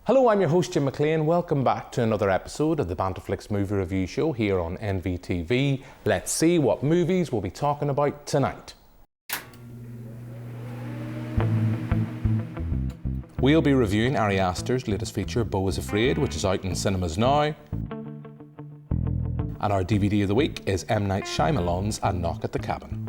Hello, I'm your host Jim McLean. Welcome back to another episode of the Banterflix Movie Review Show here on NvTv. Let's see what movies we'll be talking about tonight. We'll be reviewing Ari Aster's latest feature, Beau is Afraid, which is out in cinemas now. And our DVD of the week is M. Night Shyamalan's A Knock at the Cabin.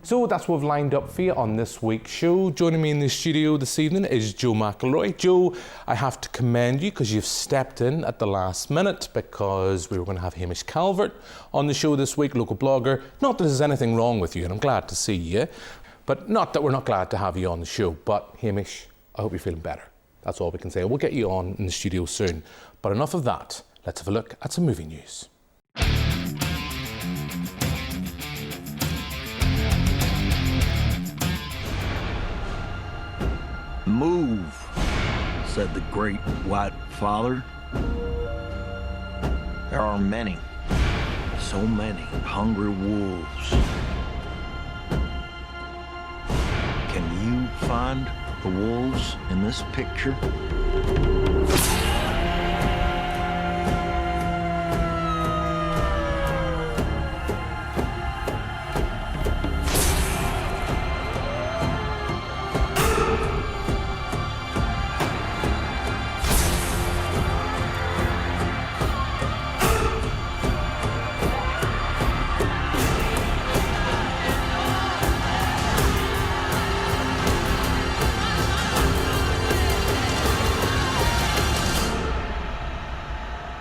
So that's what we've lined up for you on this week's show. Joining me in the studio this evening is Joe Mc Elroy. Joe, I have to commend you because you've stepped in at the last minute because we were going to have Hamish Calvert on the show this week, local blogger. Not that there's anything wrong with you, and I'm glad to see you, but not that we're not glad to have you on the show. But Hamish, I hope you're feeling better. That's all we can say. We'll get you on in the studio soon. But enough of that. Let's have a look at some movie news. Move, said the great white father. There are many, so many hungry wolves. Can you find the wolves in this picture?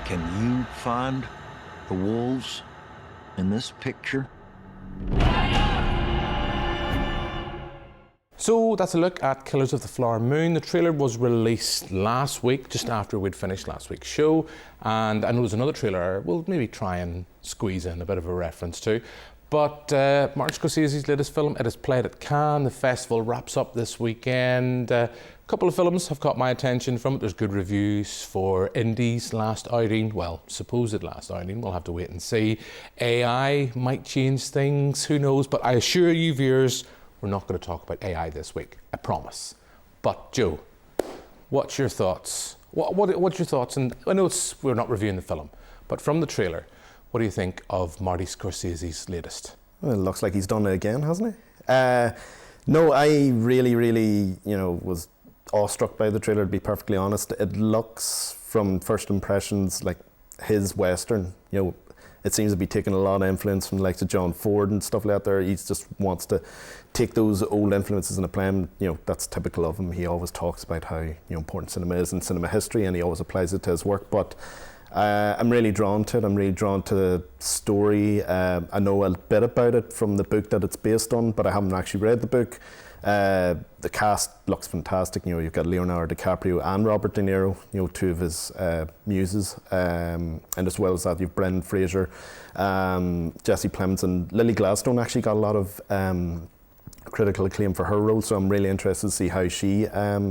Can you find the wolves in this picture? So that's a look at Killers of the Flower Moon. The trailer was released last week, just after we'd finished last week's show. And I know there's another trailer we'll maybe try and squeeze in a bit of a reference to. But Martin Scorsese's latest film, it has played at Cannes. The festival wraps up this weekend. A couple of films have caught my attention from it. There's good reviews for Indy's last outing. Well, supposed last outing. We'll have to wait and see. AI might change things, who knows? But I assure you, viewers, we're not going to talk about AI this week. I promise. But Joe, what's your thoughts? What's your thoughts? And I know we're not reviewing the film, but from the trailer, what do you think of Marty Scorsese's latest? Well, it looks like he's done it again, hasn't he? No, I really, was awestruck by the trailer, to be perfectly honest. It looks, from first impressions, like his Western. It seems to be taking a lot of influence from the likes of John Ford and stuff like that there. He just wants to take those old influences and apply them. That's typical of him. He always talks about how important cinema is in cinema history, and he always applies it to his work. But I'm really drawn to it. I'm really drawn to the story. I know a bit about it from the book that it's based on, but I haven't actually read the book. The cast looks fantastic. You've got Leonardo DiCaprio and Robert De Niro, two of his muses. And as well as that, you've Brendan Fraser, Jesse Plemons, and Lily Gladstone actually got a lot of critical acclaim for her role, so I'm really interested to see how she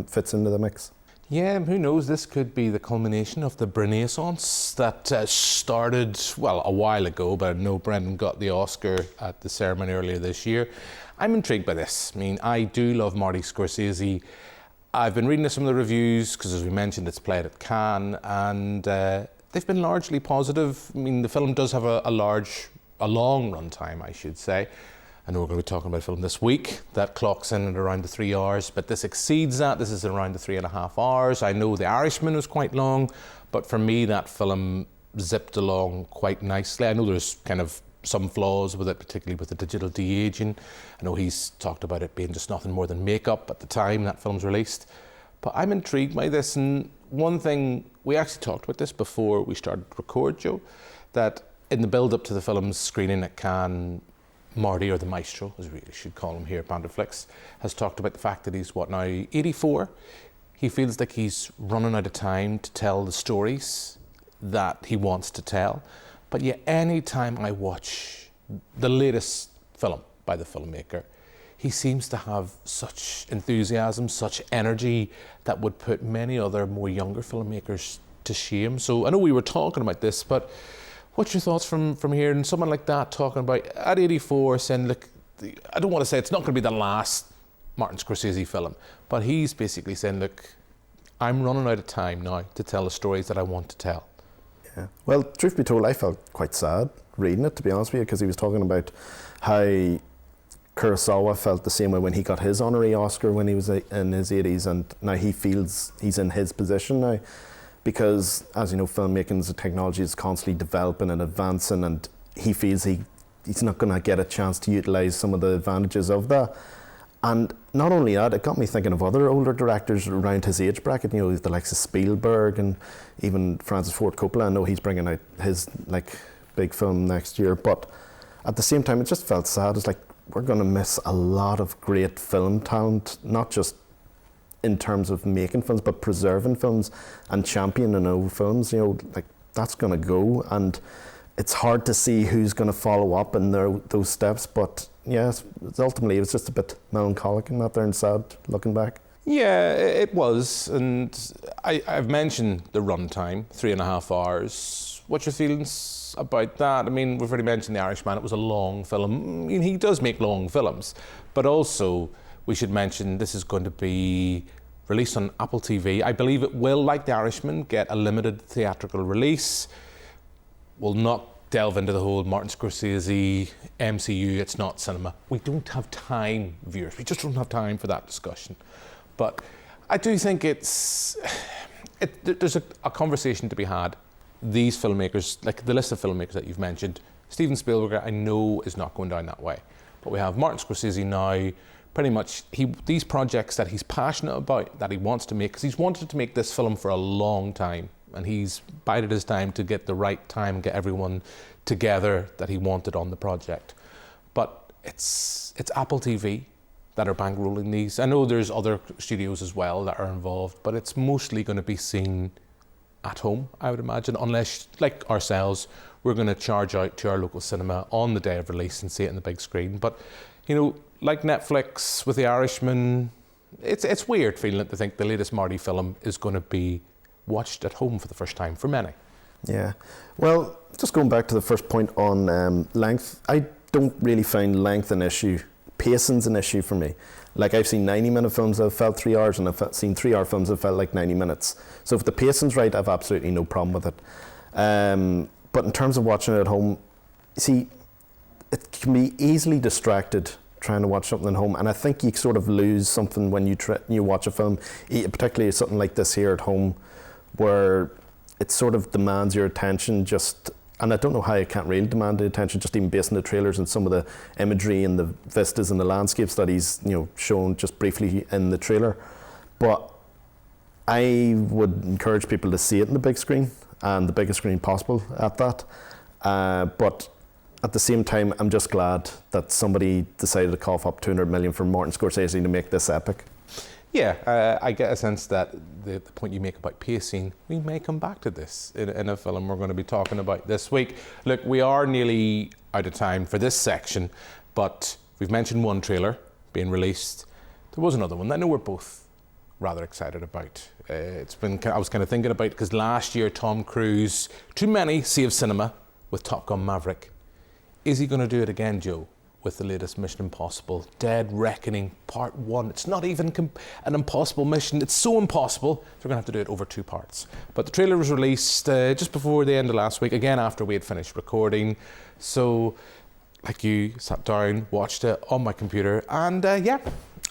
fits into the mix. Yeah, who knows, this could be the culmination of the Renaissance that started, well, a while ago, but I know Brendan got the Oscar at the ceremony earlier this year. I'm intrigued by this. I mean, I do love Marty Scorsese. I've been reading some of the reviews, because as we mentioned, it's played at Cannes, and they've been largely positive. I mean, the film does have a long run time, I should say. I know we're going to be talking about a film this week that clocks in at around the 3 hours, but this exceeds that. This is around the 3.5 hours. I know The Irishman was quite long, but for me, that film zipped along quite nicely. I know there's kind of some flaws with it, particularly with the digital de-aging. I know he's talked about it being just nothing more than makeup at the time that film's released. But I'm intrigued by this, and one thing, we actually talked about this before we started to record, Joe, that in the build-up to the film's screening at Cannes, Marty, or the Maestro, as we should call him here at Banterflix, has talked about the fact that he's, 84? He feels like he's running out of time to tell the stories that he wants to tell. But yet, any time I watch the latest film by the filmmaker, he seems to have such enthusiasm, such energy that would put many other more younger filmmakers to shame. So I know we were talking about this, but what's your thoughts from hearing someone like that talking about, at 84, saying, look, I don't want to say it's not going to be the last Martin Scorsese film. But he's basically saying, look, I'm running out of time now to tell the stories that I want to tell. Yeah. Well, truth be told, I felt quite sad reading it, to be honest with you, because he was talking about how Kurosawa felt the same way when he got his honorary Oscar when he was in his 80s, and now he feels he's in his position now, because, as you know, filmmaking as a technology is constantly developing and advancing, and he feels he's not going to get a chance to utilise some of the advantages of that. And not only that, it got me thinking of other older directors around his age bracket, you know, the likes of Spielberg and even Francis Ford Coppola. I know he's bringing out his big film next year, but at the same time, it just felt sad. It's like we're going to miss a lot of great film talent, not just in terms of making films, but preserving films and championing old films. You know, like that's going to go, and it's hard to see who's going to follow up in those steps, but yes, ultimately it was just a bit melancholic and not there and sad looking back. Yeah, it was, and I've mentioned the runtime, 3.5 hours. What's your feelings about that? I mean, we've already mentioned The Irishman, it was a long film. I mean, he does make long films, but also we should mention this is going to be released on Apple TV. I believe it will, like The Irishman, get a limited theatrical release. We'll not delve into the whole Martin Scorsese, MCU, it's not cinema. We don't have time, viewers. We just don't have time for that discussion. But I do think there's a conversation to be had. These filmmakers, like the list of filmmakers that you've mentioned, Steven Spielberg, I know is not going down that way. But we have Martin Scorsese now, pretty much these projects that he's passionate about, that he wants to make, because he's wanted to make this film for a long time. And he's bided his time to get the right time and get everyone together that he wanted on the project. But it's Apple TV that are bankrolling these. I know there's other studios as well that are involved, but it's mostly going to be seen at home, I would imagine, unless, like ourselves, we're going to charge out to our local cinema on the day of release and see it in the big screen. But, you know, like Netflix with The Irishman, it's weird feeling it to think the latest Marty film is going to be watched at home for the first time for many. Yeah. Well, just going back to the first point on length, I don't really find length an issue. Pacing's an issue for me. Like, I've seen 90-minute films that have felt 3 hours, and I've seen 3-hour films that felt like 90 minutes. So if the pacing's right, I've absolutely no problem with it. But in terms of watching it at home, see, it can be easily distracted trying to watch something at home, and I think you sort of lose something when you watch a film, particularly something like this here at home, where it sort of demands your attention and I don't know how it can't really demand the attention, just even based on the trailers and some of the imagery and the vistas and the landscapes that he's, you know, shown just briefly in the trailer. But I would encourage people to see it in the big screen, and the biggest screen possible at that. But at the same time, I'm just glad that somebody decided to cough up 200 million for Martin Scorsese to make this epic. Yeah, I get a sense that the point you make about pacing, we may come back to this in a film we're going to be talking about this week. Look, we are nearly out of time for this section, but we've mentioned one trailer being released. There was another one that I know we're both rather excited about. I was kind of thinking about, because last year Tom Cruise, too many saved cinema with Top Gun Maverick. Is he going to do it again, Joe, with the latest Mission Impossible, Dead Reckoning Part 1? It's not even an impossible mission. It's so impossible, they're going to have to do it over 2 parts. But the trailer was released just before the end of last week, again after we had finished recording. So, like you, sat down, watched it on my computer, and yeah,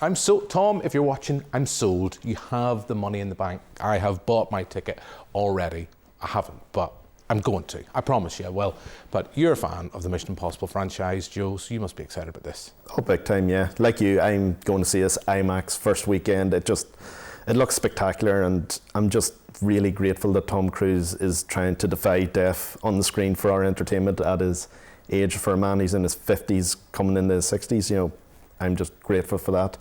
I'm sold. Tom, if you're watching, I'm sold. You have the money in the bank. I have bought my ticket already. I haven't, but I'm going to. I promise you I will. But you're a fan of the Mission Impossible franchise, Joe, so you must be excited about this. Oh, big time, yeah. Like you, I'm going to see this IMAX first weekend. It looks spectacular, and I'm just really grateful that Tom Cruise is trying to defy death on the screen for our entertainment at his age. For a man who's in his 50s, coming into his 60s, you know, I'm just grateful for that.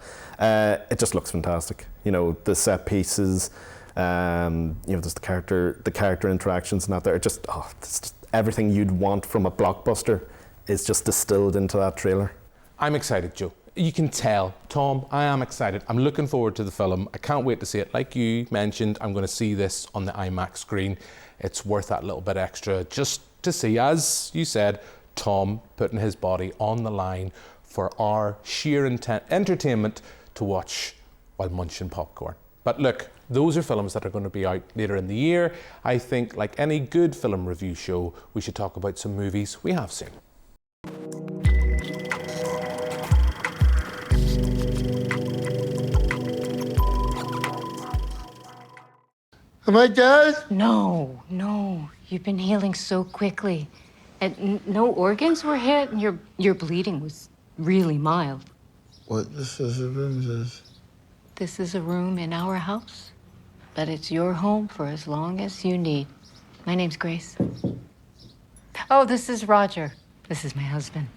It just looks fantastic. You know, the set pieces, you know, there's the character interactions and that there. It's just everything you'd want from a blockbuster is just distilled into that trailer. I'm excited, Joe. You can tell. Tom, I am excited. I'm looking forward to the film. I can't wait to see it. Like you mentioned, I'm going to see this on the IMAX screen. It's worth that little bit extra just to see, as you said, Tom putting his body on the line for our sheer entertainment to watch while munching popcorn. But look, those are films that are going to be out later in the year. I think, like any good film review show, we should talk about some movies we have seen. Am I dead? No, no. You've been healing so quickly. And no organs were hit, and your bleeding was really mild. What this is a room is? This is a room in our house, but it's your home for as long as you need. My name's Grace. Oh, this is Roger. This is my husband.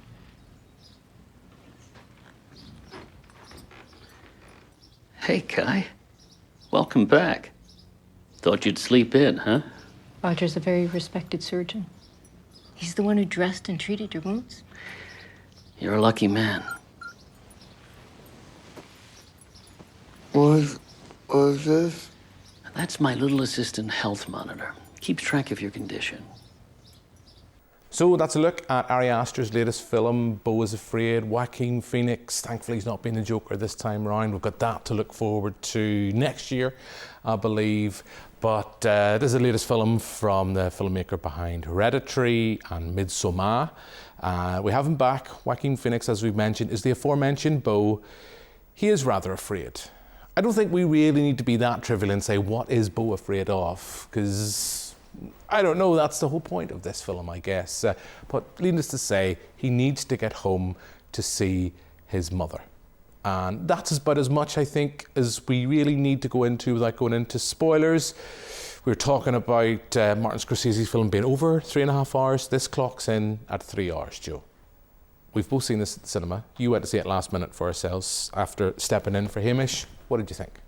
Hey, Kai. Welcome back. Thought you'd sleep in, huh? Roger's a very respected surgeon. He's the one who dressed and treated your wounds. You're a lucky man. What is this? That's my little assistant health monitor. Keeps track of your condition. So that's a look at Ari Aster's latest film, Beau is Afraid. Joaquin Phoenix, thankfully he's not been the Joker this time around. We've got that to look forward to next year, I believe. But this is the latest film from the filmmaker behind Hereditary and Midsommar. We have him back. Joaquin Phoenix, as we've mentioned, is the aforementioned Beau. He is rather afraid. I don't think we really need to be that trivial and say, what is Beau afraid of? Because I don't know, that's the whole point of this film, I guess. But needless to say, he needs to get home to see his mother. And that's about as much, I think, as we really need to go into without going into spoilers. We're talking about Martin Scorsese's film being over 3.5 hours. This clocks in at 3 hours, Joe. We've both seen this at the cinema. You went to see it last minute for ourselves after stepping in for Hamish. What did you think?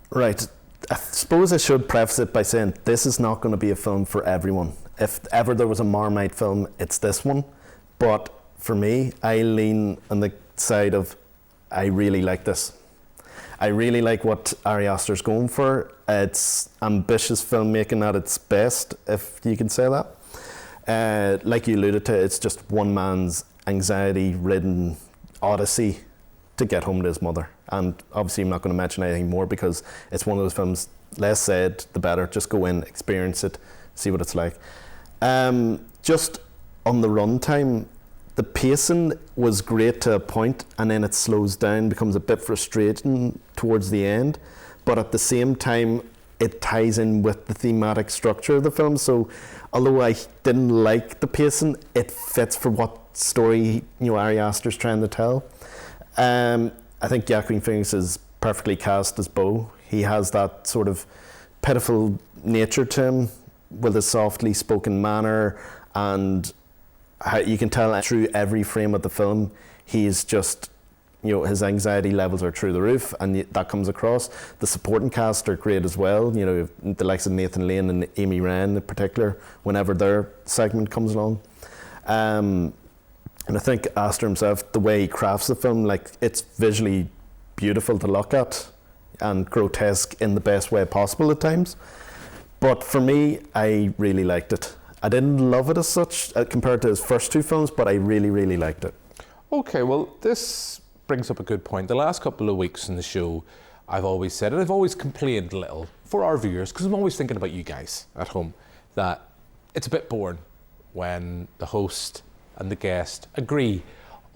Right. I suppose I should preface it by saying this is not going to be a film for everyone. If ever there was a Marmite film, it's this one. But for me, I lean on the side of I really like this. I really like what Ari Aster's going for. It's ambitious filmmaking at its best, if you can say that. Like you alluded to, it's just one man's anxiety-ridden odyssey to get home to his mother. And obviously I'm not going to mention anything more because it's one of those films, less said, the better. Just go in, experience it, see what it's like. Just on the runtime, the pacing was great to a point, and then it slows down, becomes a bit frustrating towards the end. But at the same time, it ties in with the thematic structure of the film. So although I didn't like the pacing, it fits for what story Ari Aster's trying to tell. I think Joaquin Phoenix is perfectly cast as Beau. He has that sort of pitiful nature to him with his softly spoken manner, and how you can tell through every frame of the film he's just, his anxiety levels are through the roof, and that comes across. The supporting cast are great as well, the likes of Nathan Lane and Amy Ryan in particular, whenever their segment comes along. And I think Aster himself, the way he crafts the film, it's visually beautiful to look at and grotesque in the best way possible at times. But for me, I really liked it. I didn't love it as such compared to his first two films, but I really, really liked it. Okay, well, this brings up a good point. The last couple of weeks in the show, I've always said, and I've always complained a little for our viewers, because I'm always thinking about you guys at home, that it's a bit boring when the host and the guest agree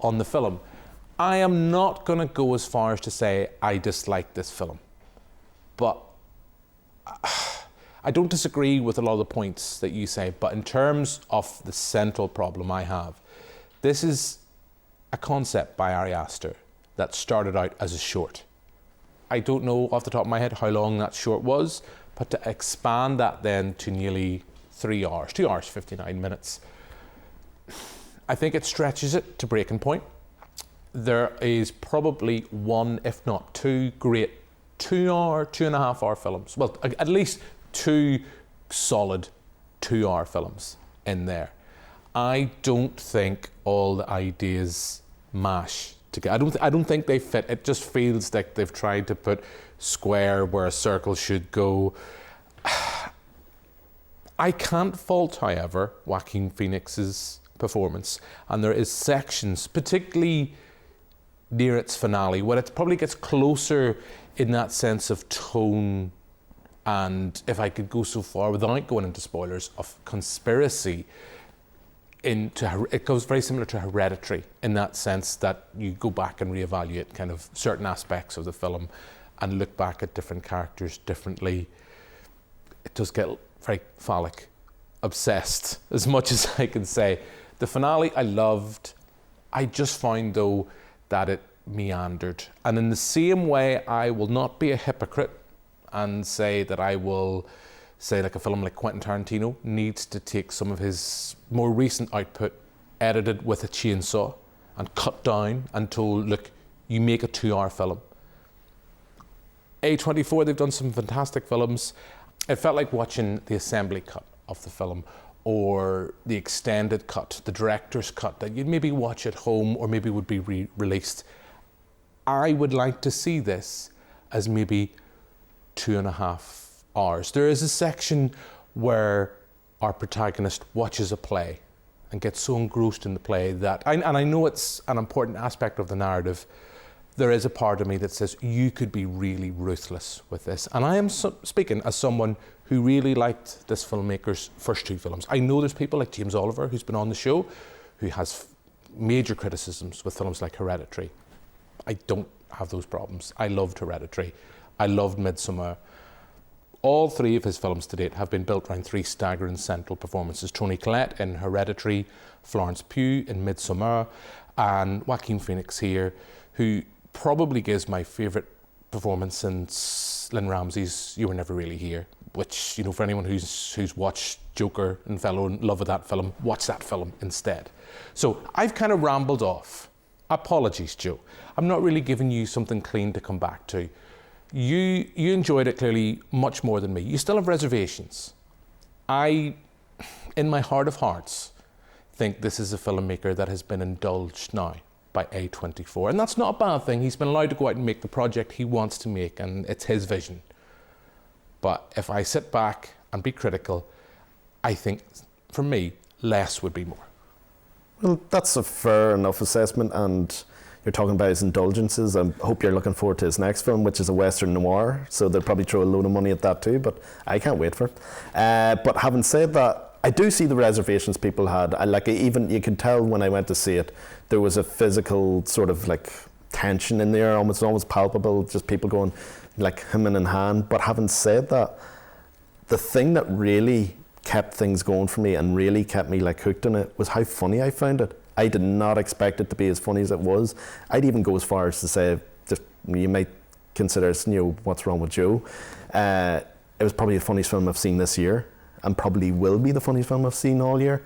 on the film. I am not going to go as far as to say I dislike this film, but I don't disagree with a lot of the points that you say, but in terms of the central problem I have, this is a concept by Ari Aster that started out as a short. I don't know off the top of my head how long that short was, but to expand that then to nearly 3 hours, 2 hours, 59 minutes, I think it stretches it to breaking point. There is probably one, if not two, great 2 hour, 2.5 hour films. Well, at least two solid 2 hour films in there. I don't think all the ideas mash together. I don't think they fit. It just feels like they've tried to put square where a circle should go. I can't fault, however, Joaquin Phoenix's performance, and there is sections, particularly near its finale, where it probably gets closer in that sense of tone, and if I could go so far without going into spoilers, of conspiracy. It goes very similar to Hereditary in that sense that you go back and reevaluate kind of certain aspects of the film and look back at different characters differently. It does get very phallic, obsessed, as much as I can say. The finale I loved. I just found though that it meandered. And in the same way, I will not be a hypocrite and say that I will say like a film like Quentin Tarantino needs to take some of his more recent output, edited with a chainsaw and cut down and told, look, you make a 2-hour film. A24, they've done some fantastic films. It felt like watching the assembly cut of the film or the extended cut, the director's cut that you'd maybe watch at home or maybe would be released. I would like to see this as maybe 2.5 hours. There is a section where our protagonist watches a play and gets so engrossed in the play that, and I know it's an important aspect of the narrative, there is a part of me that says you could be really ruthless with this. And I am speaking as someone who really liked this filmmaker's first 2 films. I know there's people like James Oliver, who's been on the show, who has major criticisms with films like Hereditary. I don't have those problems. I loved Hereditary. I loved Midsommar. All 3 of his films to date have been built around 3 staggering central performances. Toni Collette in Hereditary, Florence Pugh in Midsommar, and Joaquin Phoenix here, who probably gives my favourite performance since Lynn Ramsey's You Were Never Really Here, which, you know, for anyone who's watched Joker and fell in love with that film, watch that film instead. So I've kind of rambled off. Apologies, Joe. I'm not really giving you something clean to come back to. You enjoyed it clearly much more than me. You still have reservations. I, in my heart of hearts, think this is a filmmaker that has been indulged now by A24. And that's not a bad thing. He's been allowed to go out and make the project he wants to make, and it's his vision. But if I sit back and be critical, I think, for me, less would be more. Well, that's a fair enough assessment, and you're talking about his indulgences. I hope you're looking forward to his next film, which is a Western noir, so they'll probably throw a load of money at that too, but I can't wait for it. But having said that, I do see the reservations people had. Even you could tell when I went to see it, there was a physical sort of like tension in there, almost palpable, just people going like hand in hand. But having said that, the thing that really kept things going for me and really kept me like hooked on it was how funny I found it. I did not expect it to be as funny as it was. I'd even go as far as to say, just you might consider, What's Wrong with Joe. It was probably the funniest film I've seen this year, and probably will be the funniest film I've seen all year.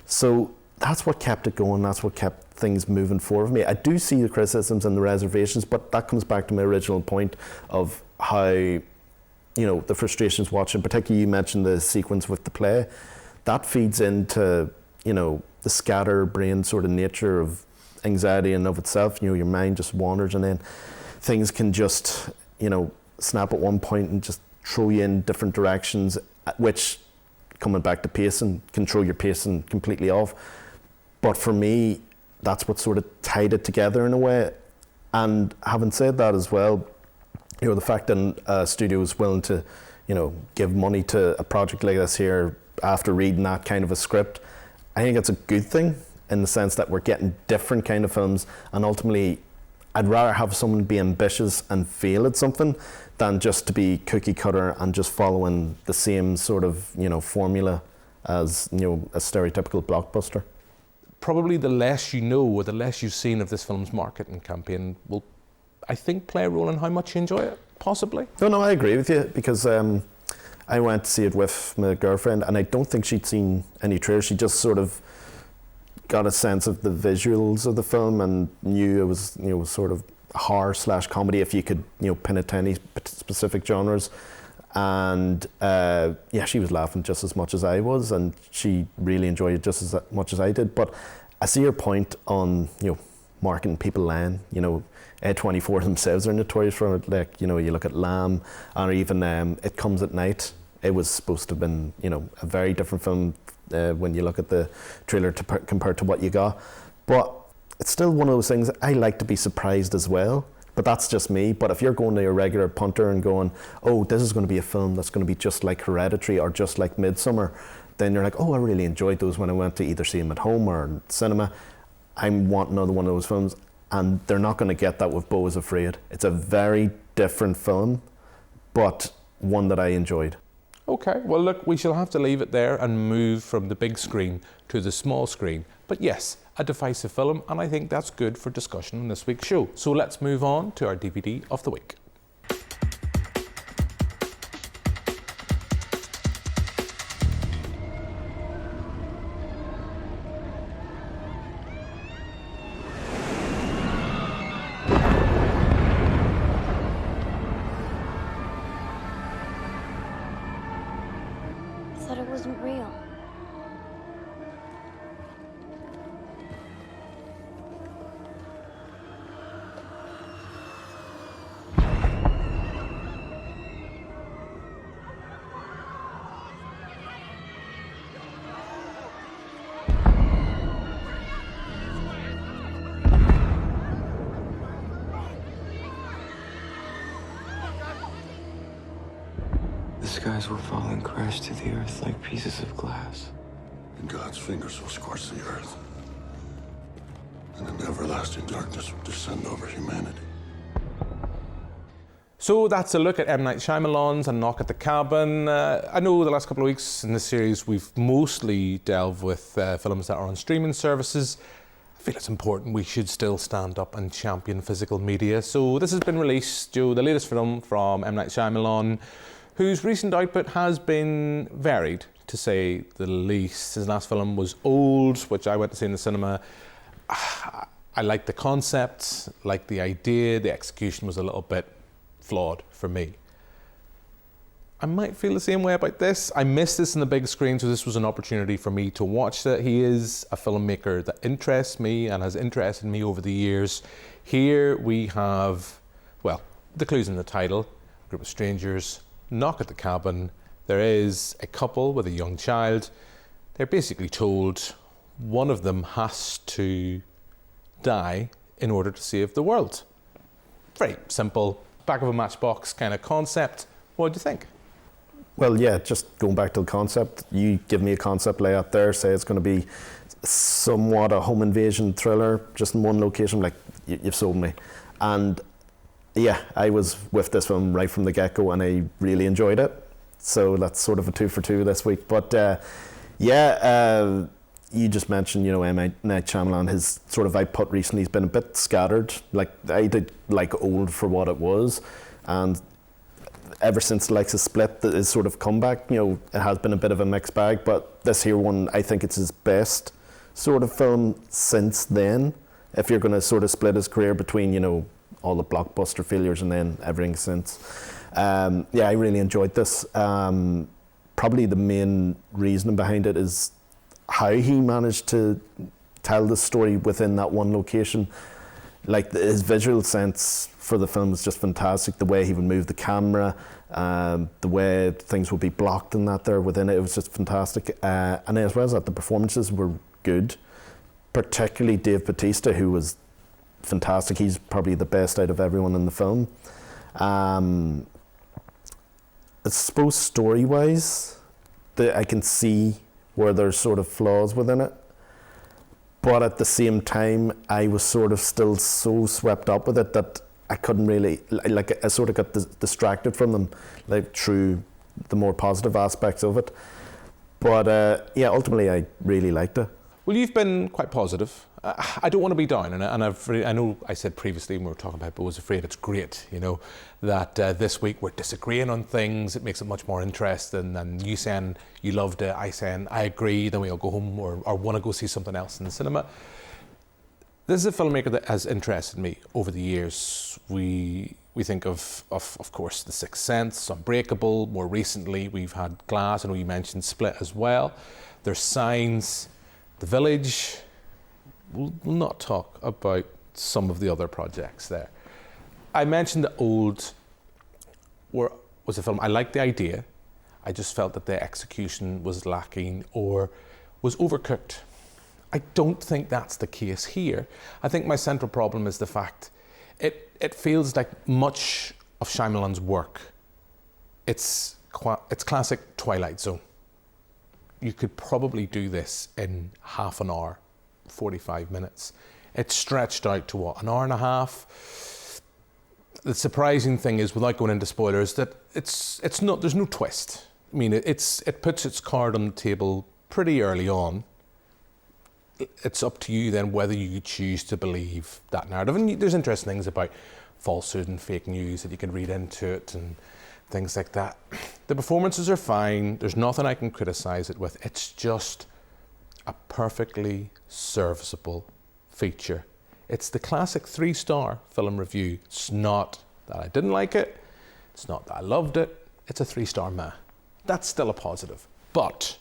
So that's what kept it going. That's what kept things moving forward for me. I do see the criticisms and the reservations, but that comes back to my original point of how, the frustrations watching, particularly you mentioned the sequence with the play, that feeds into, the scatterbrained sort of nature of anxiety in of itself. Your mind just wanders, and then things can just, snap at one point and just throw you in different directions, which, coming back to pacing, can throw your pacing completely off. But for me, that's what sort of tied it together in a way. And having said that as well, the fact that a studio is willing to, give money to a project like this here after reading that kind of a script, I think it's a good thing in the sense that we're getting different kind of films, and ultimately I'd rather have someone be ambitious and fail at something than just to be cookie cutter and just following the same sort of, formula as, a stereotypical blockbuster. Probably the less you know or the less you've seen of this film's marketing campaign will, I think, play a role in how much you enjoy it, possibly. No, I agree with you, because I went to see it with my girlfriend, and I don't think she'd seen any trailers. She just sort of got a sense of the visuals of the film and knew it was, sort of horror/comedy, if you could, pin it to any specific genres. And she was laughing just as much as I was, and she really enjoyed it just as much as I did. But I see your point on, marketing people lying. A24 themselves are notorious for it. Like, you look at Lamb, or even It Comes at Night. It was supposed to have been, a very different film when you look at the trailer compared to what you got. But it's still one of those things, I like to be surprised as well. But that's just me. But if you're going to a regular punter and going, oh, this is going to be a film that's going to be just like Hereditary or just like Midsummer, then you're like, oh, I really enjoyed those when I went to either see them at home or in cinema. I'm wanting another one of those films. And they're not going to get that with Beau is Afraid. It's a very different film, but one that I enjoyed. Okay, well look, we shall have to leave it there and move from the big screen to the small screen. But yes, a divisive film, and I think that's good for discussion on this week's show. So let's move on to our DVD of the week. I thought it wasn't real. The skies will fall and crash to the earth like pieces of glass. And God's fingers will scorch the earth. And an everlasting darkness will descend over humanity. So that's a look at M. Night Shyamalan's A Knock at the Cabin. I know the last couple of weeks in this series we've mostly delved with films that are on streaming services. I feel it's important we should still stand up and champion physical media. So this has been released, Joe, the latest film from M. Night Shyamalan, whose recent output has been varied, to say the least. His last film was Old, which I went to see in the cinema. I liked the concept, liked the idea. The execution was a little bit flawed for me. I might feel the same way about this. I missed this in the big screen, so this was an opportunity for me to watch it. He is a filmmaker that interests me and has interested me over the years. Here we have, well, the clues in the title: a group of strangers knock at the cabin. There is a couple with a young child. They're basically told one of them has to die in order to save the world. Very simple, back of a matchbox kind of concept. What do you think? Well, yeah, just going back to the concept, you give me a concept layout there, say it's going to be somewhat a home invasion thriller, just in one location, like, you've sold me. And yeah, I was with this one right from the get-go and I really enjoyed it. So that's sort of a 2 for 2 this week. But you just mentioned, you know, M. Night Shyamalan, his sort of output recently has been a bit scattered. Like, I did like Old for what it was. And ever since the likes of Split, his sort of comeback, you know, it has been a bit of a mixed bag. But this here one, I think it's his best sort of film since then. If you're going to sort of split his career between, you know, all the blockbuster failures and then everything since. Yeah, I really enjoyed this. Probably the main reason behind it is how he managed to tell the story within that one location. Like, his visual sense for the film was just fantastic. The way he would move the camera, the way things would be blocked and that there within it, it was just fantastic. And as well as that, the performances were good, particularly Dave Bautista, who was fantastic. He's probably the best out of everyone in the film. I suppose story-wise, I can see where there's sort of flaws within it. But at the same time, I was sort of still so swept up with it that I couldn't really, like, I sort of got distracted from them, like, through the more positive aspects of it. But yeah, ultimately, I really liked it. Well, you've been quite positive. I don't want to be down on it, and I know I said previously when we were talking about Beau is Afraid, it's great, you know, that this week we're disagreeing on things. It makes it much more interesting than you saying you loved it, I saying I agree, then we all go home or want to go see something else in the cinema. This is a filmmaker that has interested me over the years. We think of course, The Sixth Sense, Unbreakable. More recently, we've had Glass, and we mentioned Split as well. There's Signs, The Village. We'll not talk about some of the other projects there. I mentioned that Old was a film, I liked the idea. I just felt that the execution was lacking or was overcooked. I don't think that's the case here. I think my central problem is the fact it feels like much of Shyamalan's work, it's classic Twilight Zone. You could probably do this in half an hour, 45 minutes. It's stretched out to what, an hour and a half? The surprising thing is, without going into spoilers, that it's not, there's no twist. I mean, it puts its card on the table pretty early on. It's up to you then whether you choose to believe that narrative. And there's interesting things about falsehood and fake news that you can read into it and things like that. The performances are fine. There's nothing I can criticize it with. It's just a perfectly serviceable feature. It's the classic 3-star film review. It's not that I didn't like it. It's not that I loved it. It's a 3-star meh. That's still a positive. But,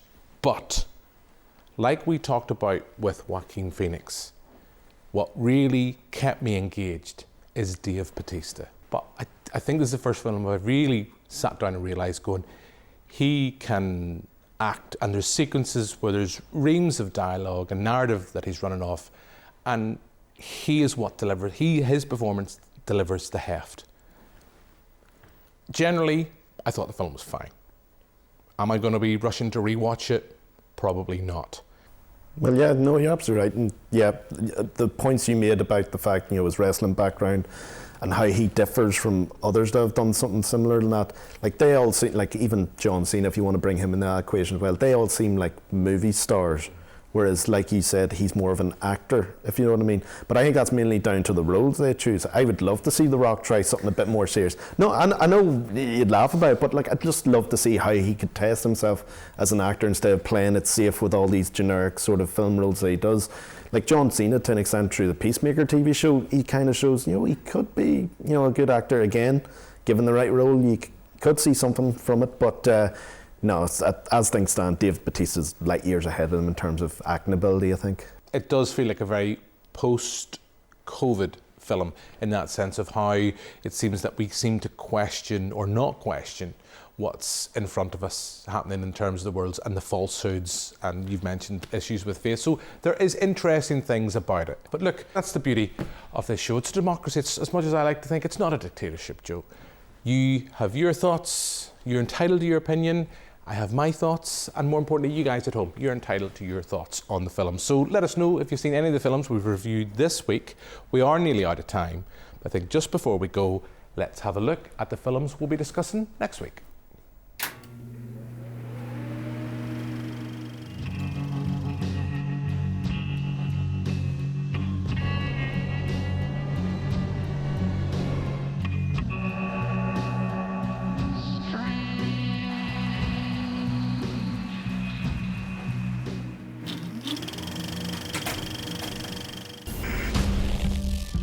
like we talked about with Joaquin Phoenix, what really kept me engaged is Dave Bautista. But I think this is the first film I've really sat down and realised going, he can act, and there's sequences where there's reams of dialogue and narrative that he's running off, and he is what delivers, his performance delivers the heft. Generally, I thought the film was fine. Am I going to be rushing to rewatch it? Probably not. Well, yeah, no, you're absolutely right. And yeah, the points you made about the fact, his wrestling background and how he differs from others that have done something similar to that, like they all seem, like even John Cena, if you want to bring him in that equation as well, they all seem like movie stars. Whereas, like you said, he's more of an actor, if you know what I mean. But I think that's mainly down to the roles they choose. I would love to see The Rock try something a bit more serious. No, I know you'd laugh about it, but like I'd just love to see how he could test himself as an actor instead of playing it safe with all these generic sort of film roles that he does. Like John Cena, to an extent, through the Peacemaker TV show, he kind of shows, he could be, a good actor again, given the right role. You could see something from it, but... No, as things stand, Dave Bautista's light years ahead of him in terms of acting ability, I think. It does feel like a very post-COVID film in that sense of how it seems that we seem to question or not question what's in front of us happening in terms of the worlds and the falsehoods, and you've mentioned issues with faith. So there is interesting things about it. But look, that's the beauty of this show. It's a democracy. It's, as much as I like to think, it's not a dictatorship, Joe. You have your thoughts, you're entitled to your opinion. I have my thoughts, and more importantly, you guys at home, you're entitled to your thoughts on the film. So let us know if you've seen any of the films we've reviewed this week. We are nearly out of time, but I think just before we go, let's have a look at the films we'll be discussing next week.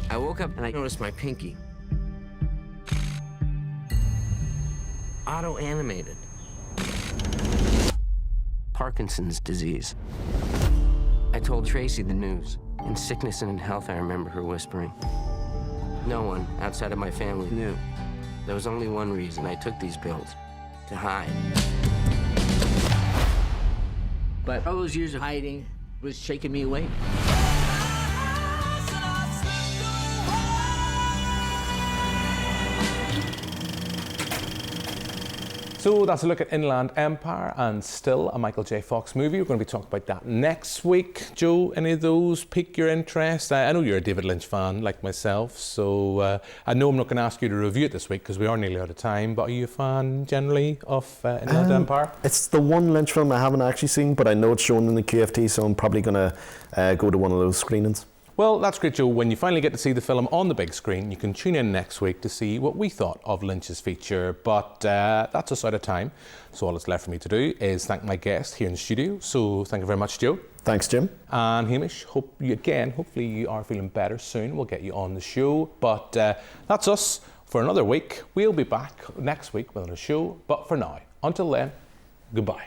I woke up and I noticed my pinky. Auto-animated. Parkinson's disease. I told Tracy the news. In sickness and in health, I remember her whispering. No one outside of my family knew. There was only one reason I took these pills. To hide. But all those years of hiding was shaking me awake. So that's a look at Inland Empire and Still, a Michael J. Fox movie. We're going to be talking about that next week. Joe, any of those pique your interest? I know you're a David Lynch fan like myself, so I know I'm not going to ask you to review it this week because we are nearly out of time, but are you a fan generally of Inland Empire? It's the one Lynch film I haven't actually seen, but I know it's shown in the QFT, so I'm probably going to go to one of those screenings. Well, that's great, Joe. When you finally get to see the film on the big screen, you can tune in next week to see what we thought of Lynch's feature. But that's us out of time. So all that's left for me to do is thank my guest here in the studio. So thank you very much, Joe. Thanks, Jim. And Hamish, hopefully you are feeling better soon. We'll get you on the show. But that's us for another week. We'll be back next week with another show. But for now, until then, goodbye.